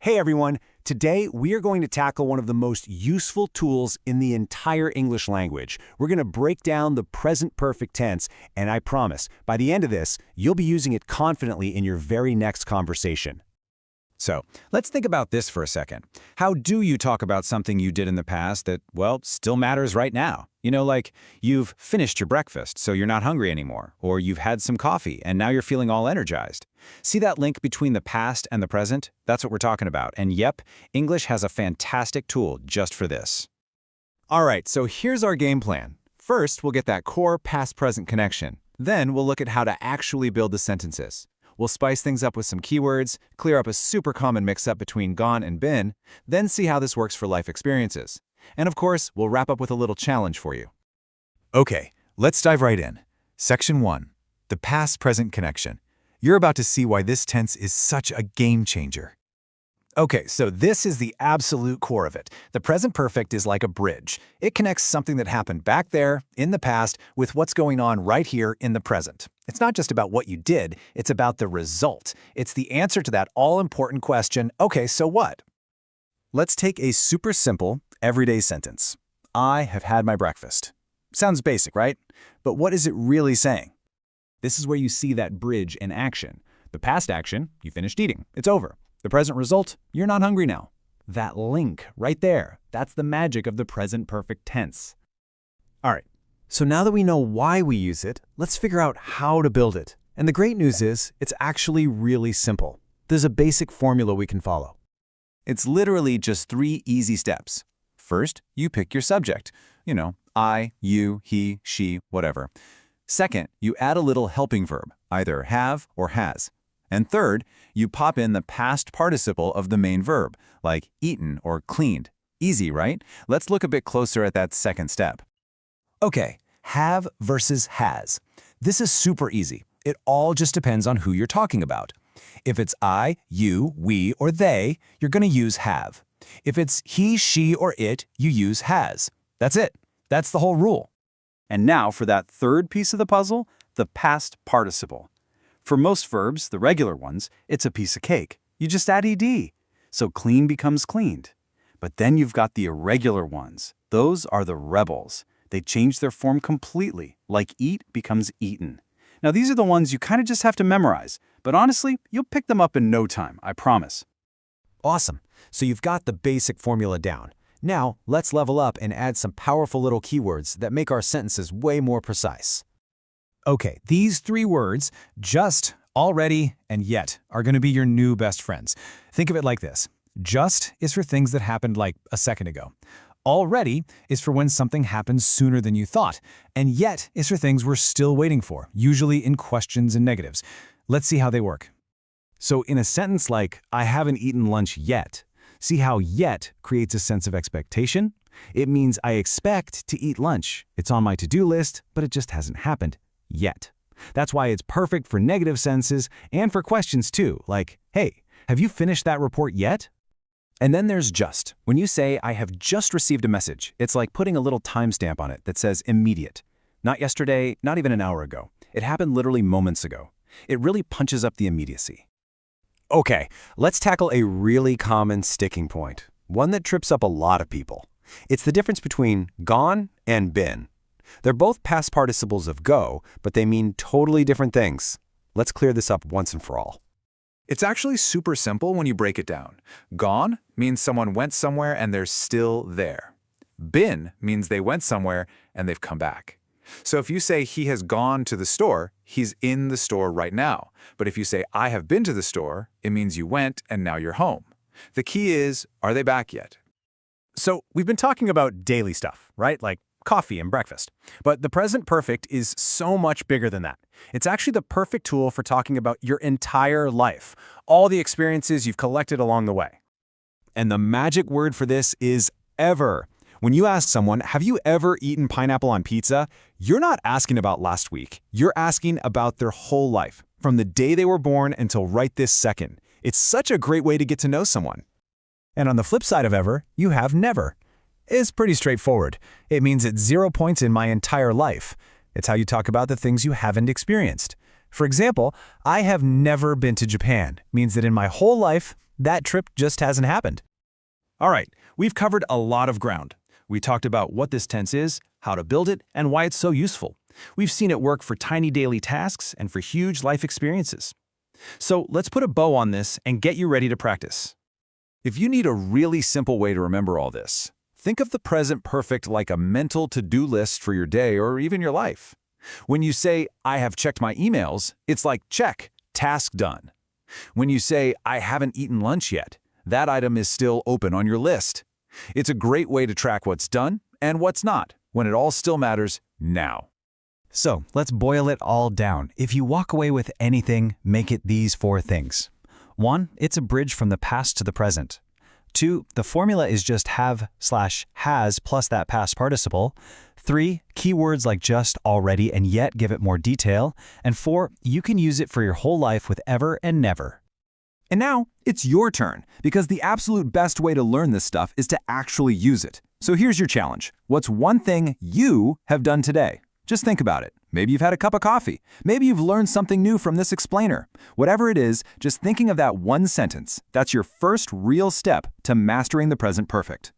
Hey everyone, today we are going to tackle one of the most useful tools in the entire English language. We're going to break down the present perfect tense, and I promise, by the end of this, you'll be using it confidently in your very next conversation. So, let's think about this for a second. How do you talk about something you did in the past that, well, still matters right now? Like you've finished your breakfast, so you're not hungry anymore, or you've had some coffee, and now you're feeling all energized. See that link between the past and the present? That's what we're talking about. And yep, English has a fantastic tool just for this. All right, so here's our game plan. First, we'll get that core past-present connection. Then we'll look at how to actually build the sentences. We'll spice things up with some keywords, clear up a super common mix-up between gone and been, then see how this works for life experiences. And of course, we'll wrap up with a little challenge for you. Okay, let's dive right in. Section 1, the past-present connection. You're about to see why this tense is such a game changer. Okay, so this is the absolute core of it. The present perfect is like a bridge. It connects something that happened back there, in the past, with what's going on right here in the present. It's not just about what you did, it's about the result. It's the answer to that all-important question, okay, so what? Let's take a super simple, everyday sentence. I have had my breakfast. Sounds basic, right? But what is it really saying? This is where you see that bridge in action. The past action, you finished eating. It's over. The present result, you're not hungry now. That link right there, that's the magic of the present perfect tense. All right, so now that we know why we use it, let's figure out how to build it. And the great news is, it's actually really simple. There's a basic formula we can follow. It's literally just 3 easy steps. First, you pick your subject. I, you, he, she, whatever. Second, you add a little helping verb, either have or has. And third, you pop in the past participle of the main verb, like eaten or cleaned. Easy, right? Let's look a bit closer at that second step. Okay, have versus has. This is super easy. It all just depends on who you're talking about. If it's I, you, we, or they, you're going to use have. If it's he, she, or it, you use has. That's it. That's the whole rule. And now for that third piece of the puzzle, the past participle. For most verbs, the regular ones, it's a piece of cake. You just add ed. So clean becomes cleaned. But then you've got the irregular ones. Those are the rebels. They change their form completely, like eat becomes eaten. Now these are the ones you kind of just have to memorize, but honestly, you'll pick them up in no time, I promise. Awesome. So you've got the basic formula down. Now, let's level up and add some powerful little keywords that make our sentences way more precise. Okay, these 3 words, just, already, and yet, are going to be your new best friends. Think of it like this. Just is for things that happened like a second ago. Already is for when something happens sooner than you thought. And yet is for things we're still waiting for, usually in questions and negatives. Let's see how they work. So in a sentence like, I haven't eaten lunch yet, see how yet creates a sense of expectation? It means I expect to eat lunch. It's on my to-do list, but it just hasn't happened. Yet. That's why it's perfect for negative sentences and for questions too, like, hey, have you finished that report yet? And then there's just. When you say, I have just received a message, it's like putting a little timestamp on it that says immediate. Not yesterday, not even an hour ago. It happened literally moments ago. It really punches up the immediacy. Okay, let's tackle a really common sticking point, one that trips up a lot of people. It's the difference between gone and been. They're both past participles of go, but they mean totally different things. Let's clear this up once and for all. It's actually super simple when you break it down. Gone means someone went somewhere and they're still there. Been means they went somewhere and they've come back. So if you say he has gone to the store, he's in the store right now. But if you say I have been to the store, it means you went and now you're home. The key is, are they back yet? So we've been talking about daily stuff, right? Like coffee and breakfast. But the present perfect is so much bigger than that. It's actually the perfect tool for talking about your entire life, all the experiences you've collected along the way. And the magic word for this is ever. When you ask someone, have you ever eaten pineapple on pizza? You're not asking about last week. You're asking about their whole life, from the day they were born until right this second. It's such a great way to get to know someone. And on the flip side of ever, you have never. It's pretty straightforward. It means it's 0 points in my entire life. It's how you talk about the things you haven't experienced. For example, I have never been to Japan means that in my whole life, that trip just hasn't happened. All right, we've covered a lot of ground. We talked about what this tense is, how to build it, and why it's so useful. We've seen it work for tiny daily tasks and for huge life experiences. So let's put a bow on this and get you ready to practice. If you need a really simple way to remember all this, think of the present perfect like a mental to-do list for your day or even your life. When you say, I have checked my emails, it's like check, task done. When you say, I haven't eaten lunch yet, that item is still open on your list. It's a great way to track what's done and what's not, when it all still matters now. So let's boil it all down. If you walk away with anything, make it these 4 things. 1, it's a bridge from the past to the present. 2, the formula is just have/has plus that past participle. 3, keywords like just, already, and yet give it more detail. And 4, you can use it for your whole life with ever and never. And now, it's your turn, because the absolute best way to learn this stuff is to actually use it. So here's your challenge. What's one thing you have done today? Just think about it. Maybe you've had a cup of coffee. Maybe you've learned something new from this explainer. Whatever it is, just thinking of that one sentence, that's your first real step to mastering the present perfect.